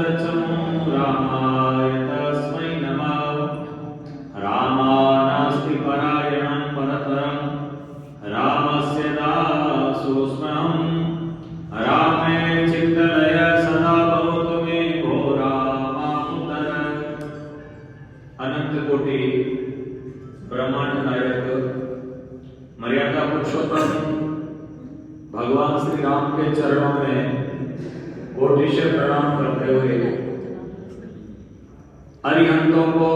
रामाय तस्मै नमः। रामानास्ति परायणं परतरं रामस्य दासोऽस्म्यहम्। रामे चित्तलय सदा भवतु मे भो रामावतार। अनंत कोटि ब्रह्मांड नायक मर्यादा पुरुषोत्तम भगवान श्री राम के चरणों में कोटि से प्रणाम करते हुए अरिहंतों को,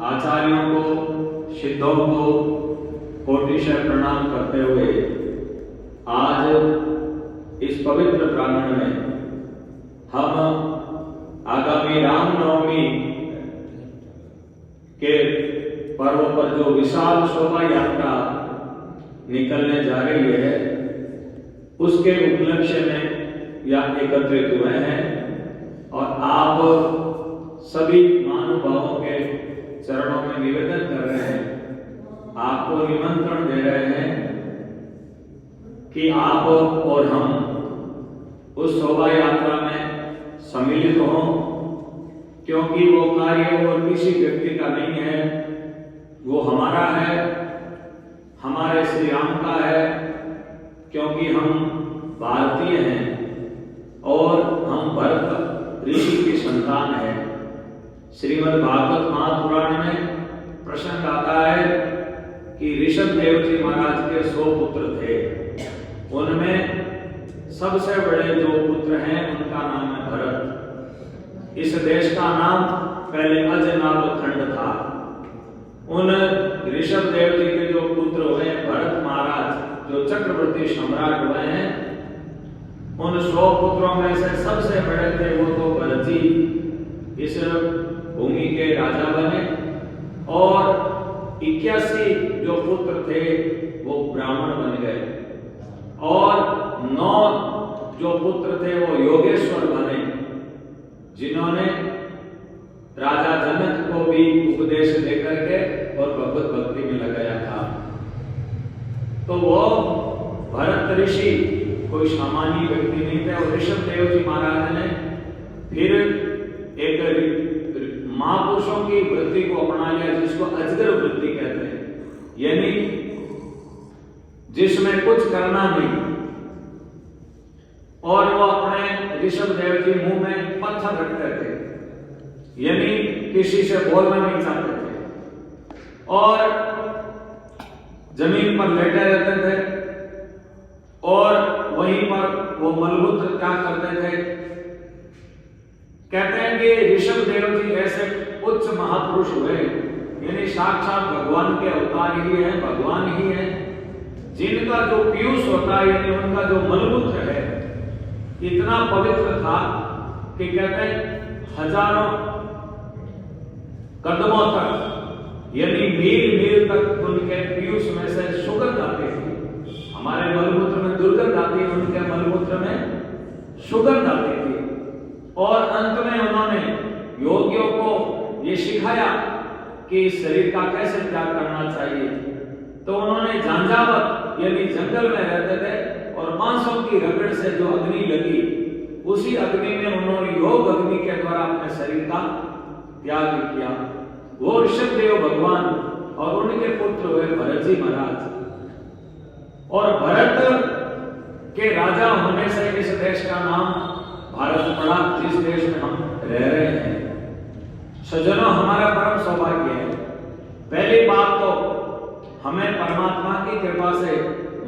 आचार्यों को, सिद्धों को कोटि से प्रणाम करते हुए आज इस पवित्र प्रांगण में हम आगामी रामनवमी के पर्व पर जो विशाल शोभा यात्रा निकलने जा रही है उसके उपलक्ष्य में यहाँ एकत्रित हुए हैं और आप सभी महानुभावों के चरणों में निवेदन कर रहे हैं, आपको निमंत्रण दे रहे हैं कि आप और हम उस शोभा यात्रा में सम्मिलित हों, क्योंकि वो कार्य और किसी व्यक्ति का नहीं है, वो हमारा है, हमारे श्री राम का है, क्योंकि हम भारतीय हैं और हम भरत ऋषि की संतान है। श्रीमद् भागवत महापुराण में प्रसंग आता है कि ऋषभ देव जी महाराज के 100 पुत्र थे, उनमें सबसे बड़े जो पुत्र हैं उनका नाम है भरत। इस देश का नाम पहले अजनाब खंड था। उन ऋषभ देव जी के जो पुत्र हुए भरत महाराज जो चक्रवर्ती सम्राट हुए हैं, उन 100 पुत्रों में से सबसे बड़े थे वो तो भरत जी इस भूमि के राजा बने और 81 जो पुत्र थे वो ब्राह्मण बन गए और 9 जो पुत्र थे वो योगेश्वर बने, जिन्होंने राजा जनक को भी उपदेश देकर के और भगवत भक्ति में लगाया था। तो वो भरत ऋषि कोई सामान्य व्यक्ति नहीं थे और ऋषभ देव जी महाराज ने फिर एक महापुरुषों की वृत्ति को अपना लिया जिसको अजगर वृत्ति कहते हैं, यानी जिसमें कुछ करना नहीं, और वो अपने ऋषभ देव जी मुंह में पत्थर रखते थे, यानी किसी से बोलना नहीं चाहते थे और जमीन पर लेटे रहते थे और वहीं पर वो मलमूत्र क्या करते थे। कहते हैं कि ऋषभ देव जी ऐसे उच्च महापुरुष हुए, यानी साक्षात भगवान के अवतार ही है, भगवान ही है, जिनका जो पीयूष होता है यानी उनका जो मलमूत्र है इतना पवित्र था कि कहते हैं हजारों कदमों तक यानी मील मील तक उनके पीयूष में से सुगंध आती थी। हमारे मलमूत्र में दुर्गंध आती है, उनके मलमूत्र में सुगंध आती थी। और अंत में उन्होंने योगियों को ये सिखाया कि शरीर का कैसे त्याग करना चाहिए। तो उन्होंने झांझावत यानी जंगल में रहते थे और मांसों की रगड़ से जो अग्नि लगी उसी अग्नि में उन्होंने योग अग्नि के द्वारा अपने शरीर का त्याग किया। वो ऋषभ देव भगवान और उनके पुत्र हुए भरत जी महाराज। और भरत के राजा होने से इस देश का नाम भारत पड़ा, जिस देश में हम रह रहे हैं। सज्जनों, हमारा परम सौभाग्य है, पहली बात तो हमें परमात्मा की कृपा से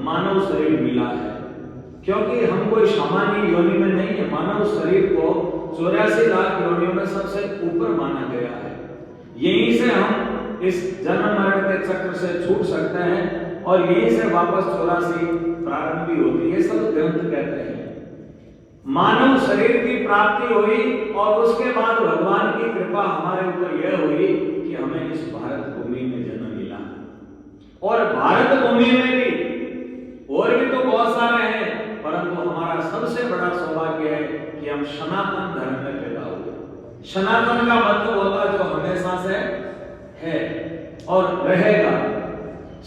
मानव शरीर मिला है, क्योंकि हम कोई सामान्य योनि में नहीं है। मानव शरीर को 84 लाख योनियों में सबसे ऊपर माना गया है। यहीं से हम इस जन्म मरण के चक्र से छूट सकते हैं और यहीं से वापस 84 प्रारंभ भी होती है। ये सब ग्रंथ कहते हैं। मानव शरीर की प्राप्ति हुई और उसके बाद भगवान की कृपा हमारे ऊपर यह हुई कि हमें इस भारत भूमि में जन्म मिला। और भारत भूमि में भी और भी तो बहुत सारे हैं, परंतु हमारा सबसे बड़ा सौभाग्य है कि हम सनातन धर्म में पैदा हुए। सनातन का मतलब होता है जो हमेशा से है और रहेगा।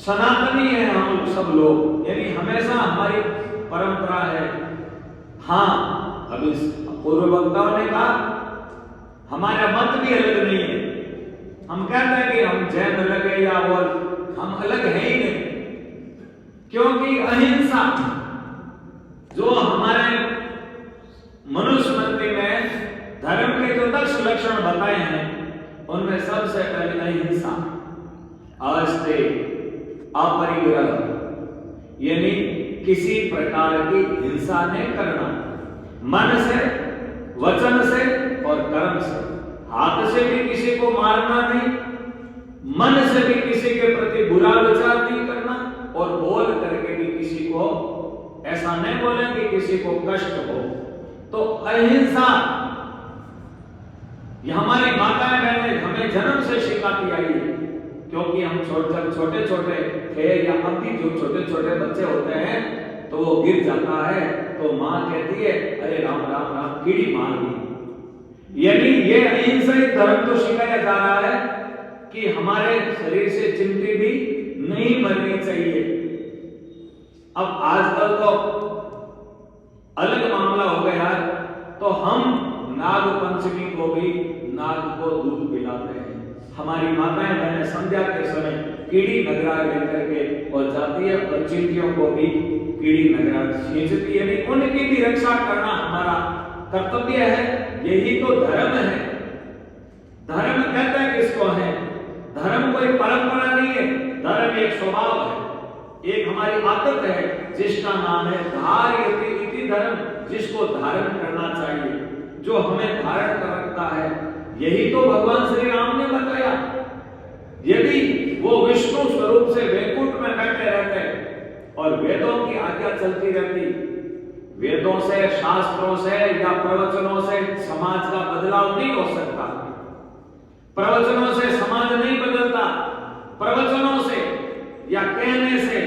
सनातनी है हम सब लोग, यानी हमेशा हमारी परंपरा है। हाँ, अभी पूर्व वक्ताओं ने कहा हमारा मत भी अलग नहीं है। हम कहते हैं कि हम जैन अलग है या वो, हम अलग है ही नहीं, क्योंकि अहिंसा जो हमारे मनुस्मृति में धर्म के जो 10 लक्षण बताए हैं, उनमें सबसे पहले अहिंसा, अस्ते अपरिग्रह, यानी किसी प्रकार की हिंसा नहीं करना, मन से, वचन से और कर्म से। हाथ से भी किसी को मारना नहीं, मन से भी किसी के प्रति बुरा विचार नहीं करना, और बोल करके भी किसी को ऐसा नहीं बोले कि किसी को कष्ट हो। तो अहिंसा ये हमारी माताएं बहनें हमें जन्म से सिखाती आई है, क्योंकि हम जब छोटे छोटे थे या अब भी जो छोटे छोटे बच्चे होते हैं तो वो गिर जाता है तो माँ कहती है अरे राम राम राम, कीड़ी मार दी। यानी ये अहिंसा धर्म तो सिखाया जा रहा है कि हमारे शरीर से चिमटी भी नहीं मरनी चाहिए। अब आजकल तो अलग मामला हो गया है, तो हम नाग पंचमी को भी नाग को दूध पिलाते हैं। हमारी माताएं बहनें संध्या के समय कीड़ी नगरा लेकर के और जाती है और चिंटियों को भी कीड़ी नगरा खींचती है। उनकी भी रक्षा करना हमारा कर्तव्य है। यही तो धर्म है। धर्म कहते हैं किसको है? धर्म कोई परंपरा नहीं है, धर्म एक स्वभाव है, एक हमारी आदत है, जिसका नाम है धार्यते इति धर्म, जिसको धारण करना चाहिए, जो हमें धारण कर रखता है। यही तो भगवान श्री राम ने बताया। यदि वो विष्णु स्वरूप से वैकुंठ में बैठे रहते और वेदों की आज्ञा चलती रहती, वेदों से, शास्त्रों से या प्रवचनों से समाज का बदलाव नहीं हो सकता। प्रवचनों से समाज नहीं बदलता, प्रवचनों से या कहने से,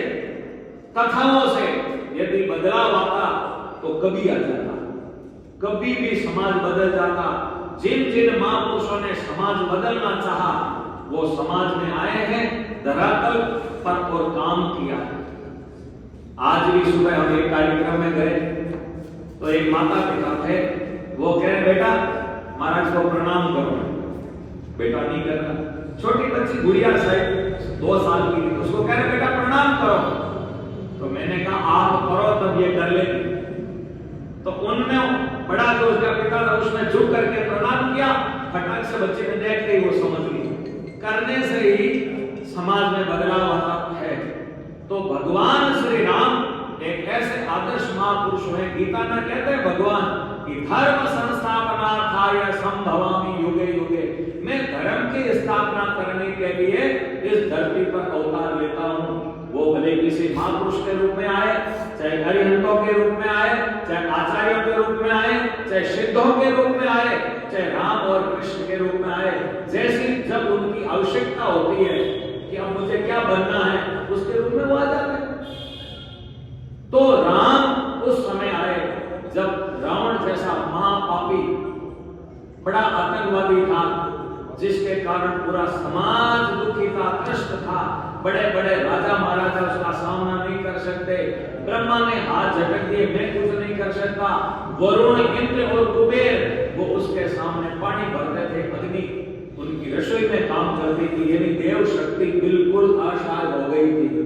कथाओं से यदि बदलाव आता तो कभी आ जाता, कभी भी समाज बदल जाता। जिन जिन महापुरुषों ने समाज बदलना चाहा वो समाज में आए हैं, धरातल पर और काम किया। आज भी सुबह हम एक कार्यक्रम में गए तो एक माता पिता थे, वो कह रहे बेटा महाराज को प्रणाम करो। बेटा नहीं कर रहा। छोटी बच्ची गुड़िया शायद 2 साल की थी, उसको कह रहे बेटा प्रणाम करो। तो मैंने कहा आप करो तब ये कर लेगी। तो उनने बड़ा जो उसका पिता था उसने झुक करके प्रणाम किया। फटाक से बच्चे ने देखते ही वो समझ ली। करने से ही समाज में बदलाव आता है। तो भगवान श्री राम एक ऐसे आदर्श महापुरुष हैं। गीता में कहते हैं भगवान कि धर्म संस्थापनार्थाय संभवामि युगे युगे, मैं धर्म की स्थापना करने के लिए इस धरती पर अवतार लेता हूं। वो भले किसी महापुरुष के रूप में आए, चाहे हरिहंतों के रूप में आए, चाहे आचार्यों के रूप में आए, चाहे सिद्धों के रूप में आए, चाहे राम और कृष्ण के रूप में आए, जैसी जब उनकी आवश्यकता होती है कि अब मुझे क्या बनना है, उसके रूप में वो आ जाते हैं। तो राम उस समय आए जब रावण जैसा महापापी बड़ा आतंकवादी था, जिसके कारण पूरा समाज दुखी था, त्रस्त था। बड़े बड़े राजा महाराजा उसका सामना नहीं कर सकते। ब्रह्मा ने हाथ झटक दिए, मैं कुछ नहीं कर सकता। वरुण, इंद्र और कुबेर वो उसके सामने पानी भरते थे, अग्नि उनकी रसोई में काम करती थी। यानी देव शक्ति बिल्कुल आशाद हो गई थी।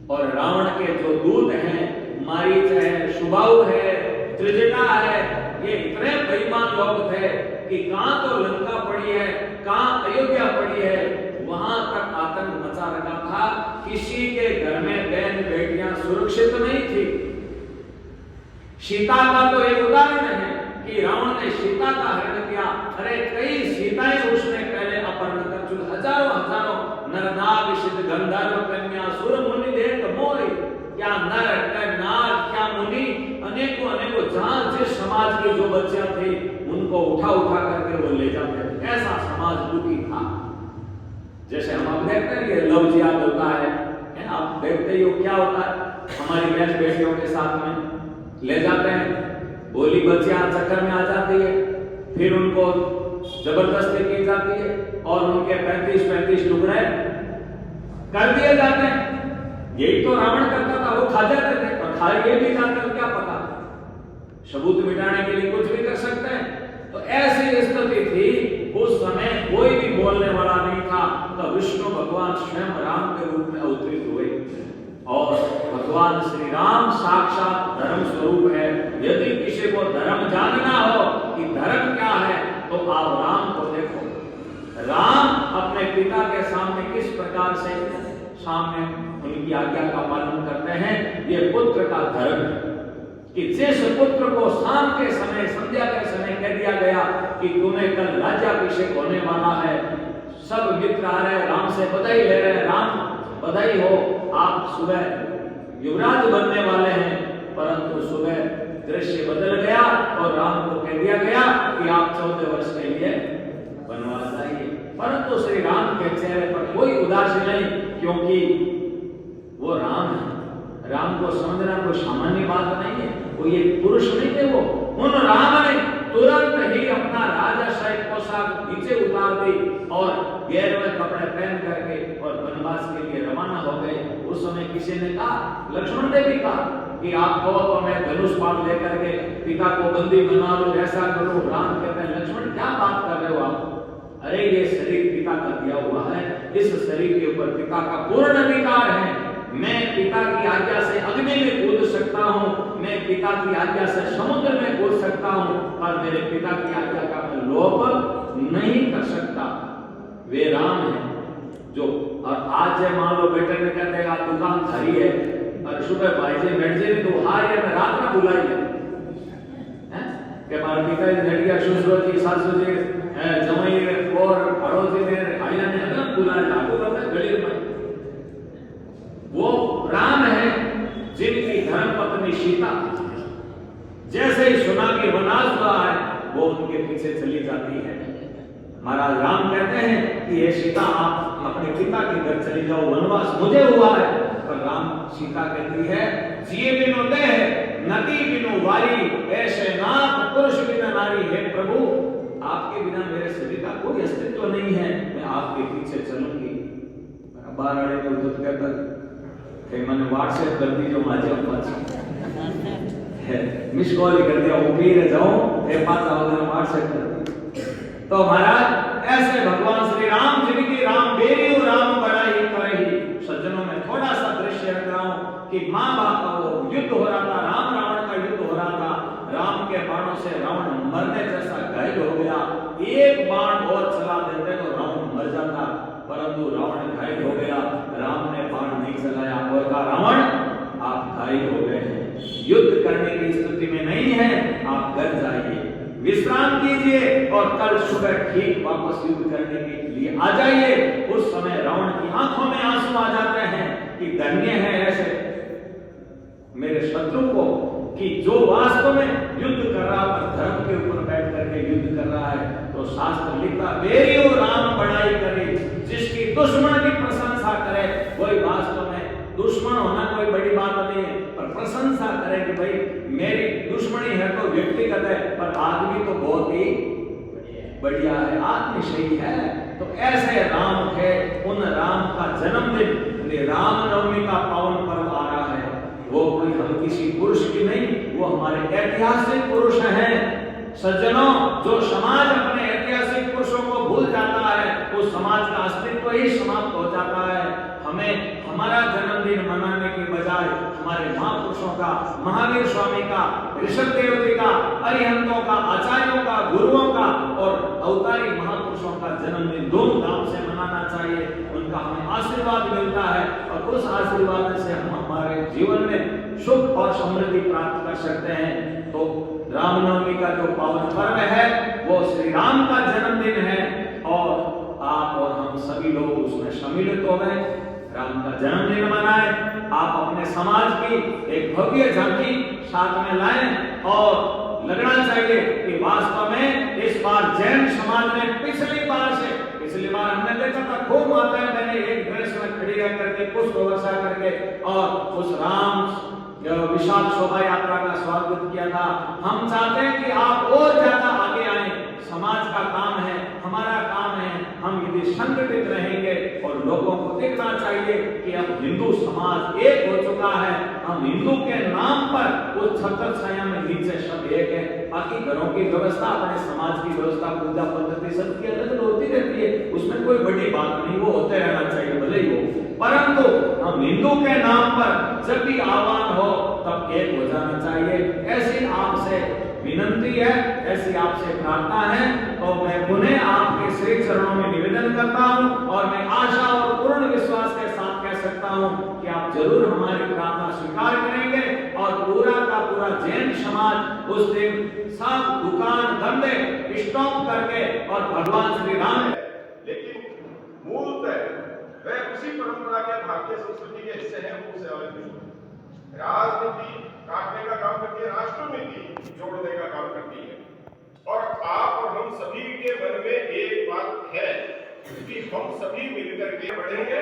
और रावण के जो दूत हैं, मारीच है, सुबाहु है, त्रिजटा है, ये इतने बेईमान लोग थे कि कहां तो लंका पड़ी है, कहां अयोध्या पड़ी है, वहां तक आतंक मचा रखा था। किसी के घर में बहन बेटियां सुरक्षित नहीं थी। सीता का तो एक उदाहरण है कि रावण ने सीता का हरण किया। अरे कई सीताएं उसने पहले अपहरण कर चुकी, हजारों हजारों नरनाग सिद्ध गंधर्व कन्या सुर मुनि देख मोहि, क्या नर क्या नार क्या मुनि, अनेकों अनेकों जहां जिस समाज के जो बच्चियां थे उनको उठा उठा करके वो ले जाते थे। ऐसा समाज दुखी था। जैसे हम अब देखते हैं ये लव जिहाद होता है, आप देखते ही हो क्या होता है। हमारी बहन बेटियों के साथ में ले जाते हैं, बोली बच्चियां चक्कर में आ जाती है, फिर उनको जबरदस्ती की जाती है और उनके 35-35 टुकड़े कर दिए जाते हैं। यही तो रावण करता था, वो खा जाते थे और खा ये भी जाते थे, क्या पता सबूत मिटाने के लिए कुछ भी कर सकते हैं। तो ऐसी स्थिति थी, उस समय कोई भी बोलने वाला नहीं था। तो विष्णु भगवान स्वयं राम के रूप में अवतरित हुए और भगवान श्री राम साक्षात धर्म स्वरूप है। यदि किसी को धर्म जानना हो कि धर्म क्या है, तो आप राम को देखो। राम अपने पिता के सामने किस प्रकार से सामने उनकी आज्ञा का पालन करते हैं। ये पुत्र का धर्म है कि जिस पुत्र को शाम के समय, संध्या के समय कह दिया गया कि तुम्हें कल राज्याभिषेक होने वाला है, सब मित्र आ रहे हैं, राम से बधाई ले रहे हैं, राम बधाई हो, आप सुबह युवराज बनने वाले हैं। परंतु सुबह दृश्य बदल गया और राम को कह दिया गया कि आप 14 वर्ष के लिए वनवास जाइए। परंतु श्री राम के चेहरे पर कोई उदासी नहीं, क्योंकि वो राम है। राम को समझना कोई सामान्य बात नहीं है, वो ये पुरुष नहीं थे। वो उन राम ने तुरंत ही अपना राजशाही पोशाक नीचे उतार दी और गैरवे कपड़े पहन करके और वनवास के लिए रवाना हो गए। उस समय किसी ने कहा, लक्ष्मण ने भी कहा कि आप कहो तो मैं धनुष बाण लेकर के पिता को बंदी बना लो, ऐसा करो। राम कहते हैं, लक्ष्मण क्या बात कर रहे हो आप? अरे ये शरीर पिता का दिया हुआ है, इस शरीर के ऊपर पिता का पूर्ण अधिकार है। मैं पिता की आज्ञा से अग्नि में कूद सकता हूँ, मैं पिता की आज्ञा से समुद्र में कूद सकता हूँ, पर मेरे पिता की आज्ञा का मैं लोप नहीं कर सकता। वे राम हैं जो, और आज जब मान लो बेटे ने कह देगा दुकान खरी है और सुबह भाई जी बैठ जाए तो हार या मैं रात में बुलाई है कि हमारे पिता जी घटिया सुसरो जी सासू जी जमाई और पड़ोसी ने आइला ने अलग बुलाया लागू करता गली में। वो राम है जिनकी धर्म पत्नी सीता जैसे ही सुना कि वनवास हुआ है, वो उनके पीछे चली जाती है। महाराज राम कहते हैं कि ये सीता आप अपने पिता के घर चली जाओ, वनवास मुझे हुआ है। पर राम सीता कहती है, जिए बिनु देह नदी बिनु वारी, ऐसे नाथ पुरुष बिना नारी। है प्रभु, आपके बिना मेरे शरीर का कोई अस्तित्व नहीं है, मैं आपके पीछे चलूंगी। बार आड़े में उद्धत कहता कि मैंने व्हाट्सएप कर दी जो माझे मिस कॉल कर दिया, वो पी रहे जाऊं ए पाता वगैरह व्हाट्सएप कर दी। तो महाराज ऐसे भगवान श्री राम जिनकी राम बेरी और राम बड़ाई करही। सज्जनों में थोड़ा सा दृश्य रख रहा हूं कि मां बाप का वो युद्ध हो रहा था, राम रावण का युद्ध हो रहा था। राम के बाणों से रावण मरने जैसा घायल हो गया। एक बाण और चला देते तो रावण मर जाता, परंतु रावण घायल हो गया। राम ने बाण नहीं चलाया और कहा, रावण आप घायल हो गए हैं, युद्ध करने की स्थिति में नहीं है, आप घर जाइए, विश्राम कीजिए और कल सुबह ठीक वापस युद्ध करने के लिए आ जाइए। उस समय रावण की आंखों में आंसू आ जाते हैं कि धन्य है ऐसे मेरे शत्रु को कि जो वास्तव में युद्ध कर रहा पर धर्म के ऊपर बैठ करके युद्ध कर रहा है। तो शास्त्र लिखता, बेरियो राम बड़ाई करे, जिसकी दुश्मन की प्रशंसा करे। वही वास्तव में दुश्मन होना कोई बड़ी बात नहीं है, पर प्रशंसा करे कि भाई मेरी दुश्मनी है तो व्यक्तिगत है, पर आदमी तो बहुत ही बढ़िया है, आदमी सही है। तो ऐसे राम थे, उन राम का जन्मदिन रामनवमी का पावन पर्व आ रहा है। वो कोई हम किसी पुरुष की नहीं, वो हमारे ऐतिहासिक पुरुष हैं। सज्जनों, जो समाज अपने ऐतिहासिक पुरुषों को भूल जाता है, उस समाज का अस्तित्व ही समाप्त हो जाता है। हमें हमारा जन्मदिन मनाने के बजाय हमारे महापुरुषों का, महावीर स्वामी का, ऋषभदेव जी का, अरिहंतों का, आचार्यों का, गुरुओं का और अवतारी महापुरुषों का जन्मदिन धूमधाम से मनाना चाहिए। उनका हमें आशीर्वाद मिलता है और उस आशीर्वाद से हम हमारे जीवन में सुख और समृद्धि प्राप्त कर सकते हैं। तो रामनवमी का जो पावन पर्व है वो श्री राम का जन्मदिन है और आप और हम सभी लोग उसमें सम्मिलित हो गए, राम का जन्मदिन मनाएं। आप अपने समाज की एक भव्य झांकी साथ में लाएं और लगना चाहिए कि वास्तव में इस बार जैन समाज ने पिछली बार हमने देखा था खूब माताएं मैंने एक ड्रेस में खड़ी रह करके पुष्प वर्षा करके और उस राम विशाल शोभा यात्रा का स्वागत किया था। हम चाहते हैं कि आप और ज्यादा आगे आए, समाज का काम है, हमारा काम है, हम यदि संगठित रहेंगे और लोगों को दिखना चाहिए कि अब हिंदू समाज एक हो चुका है। हम हिंदू के नाम पर उस छत्र छाया में नीचे सब एक है। बाकी घरों की व्यवस्था, अपने समाज की व्यवस्था, पूजा पद्धति सबकी अलग अलग होती रहती है, उसमें कोई बड़ी बात नहीं, वो होते रहना चाहिए भले ही हो। परंतु हम हिंदू के नाम पर जब भी आह्वान हो तब एक हो जाना चाहिए, ऐसी आपसे विनंती है, ऐसी आपसे प्रार्थना है। और मैं पुनः आपके श्री चरणों में निवेदन करता हूं और मैं आशा और पूर्ण विश्वास के साथ कह सकता हूं कि आप जरूर हमारी प्रार्थना स्वीकार करेंगे और पूरा का पूरा जैन समाज उस दिन सब दुकान धंधे स्टॉप करके और भगवान श्री राम, लेकिन मूलतः वह उसी परंपरा के भारतीय संस्कृति के हिस्से हैं, उसे अलग नहीं। राजनीति काटने का काम करती है, राष्ट्रनीति जोड़ने का काम करती है। और आप और हम सभी के मन में एक बात है कि हम सभी मिलकर के बढ़ेंगे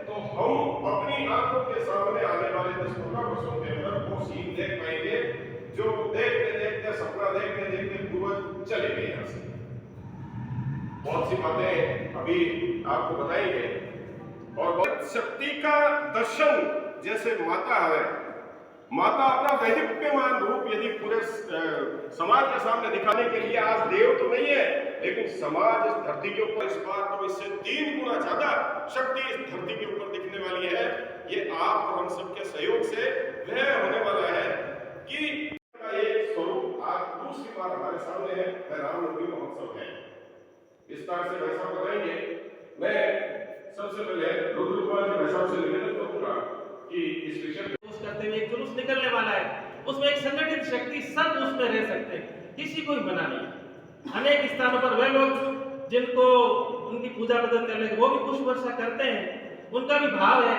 तो हम अपनी आंखों के सामने आने वाले 10-15 वर्षों के अंदर वो सीन देख पाएंगे जो देखते देखते, सपना देखते देखते पूर्वज चले गए यहाँ से। बहुत सी बातें अभी आपको बताई गई और बहुत शक्ति का दर्शन, जैसे माता है, माता अपना दैदिप्यमान रूप यदि पूरे समाज के सामने दिखाने के लिए आज देव तो नहीं है, लेकिन समाज इस धरती के ऊपर इस बार तो इससे 3 गुना ज्यादा शक्ति इस धरती के ऊपर दिखने वाली है। ये आप और हम सबके सहयोग से वह होने वाला है कि एक स्वरूप आज दूसरी बार हमारे सामने है, वह रामनवमी महोत्सव है। विस्तार से वैसा बताएंगे। मैं सबसे पहले रुद्र कुमार जी वैसा से निवेदन करूंगा कि इस विषय करते हुए एक जुलूस निकलने वाला है, उसमें एक संगठित शक्ति सब उसमें रह सकते हैं, किसी को भी मना नहीं। अनेक स्थानों पर वे लोग जिनको उनकी पूजा पद्धति अलग, वो भी पुष्प वर्षा करते हैं, उनका भी भाव है।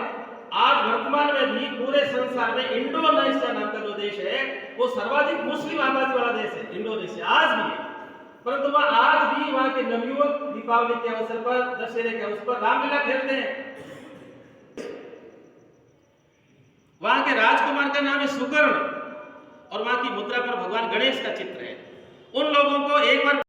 आज वर्तमान में भी पूरे संसार में इंडोनेशिया नाम का जो देश है वो सर्वाधिक मुस्लिम आबादी वाला देश है, इंडोनेशिया आज भी है। परंतु वह आज भी वहां के नवयुवक दीपावली के अवसर पर, दशहरे के अवसर पर रामलीला खेलते हैं। वहां के राजकुमार का नाम है सुकर्ण और वहां की मुद्रा पर भगवान गणेश का चित्र है। उन लोगों को एक बार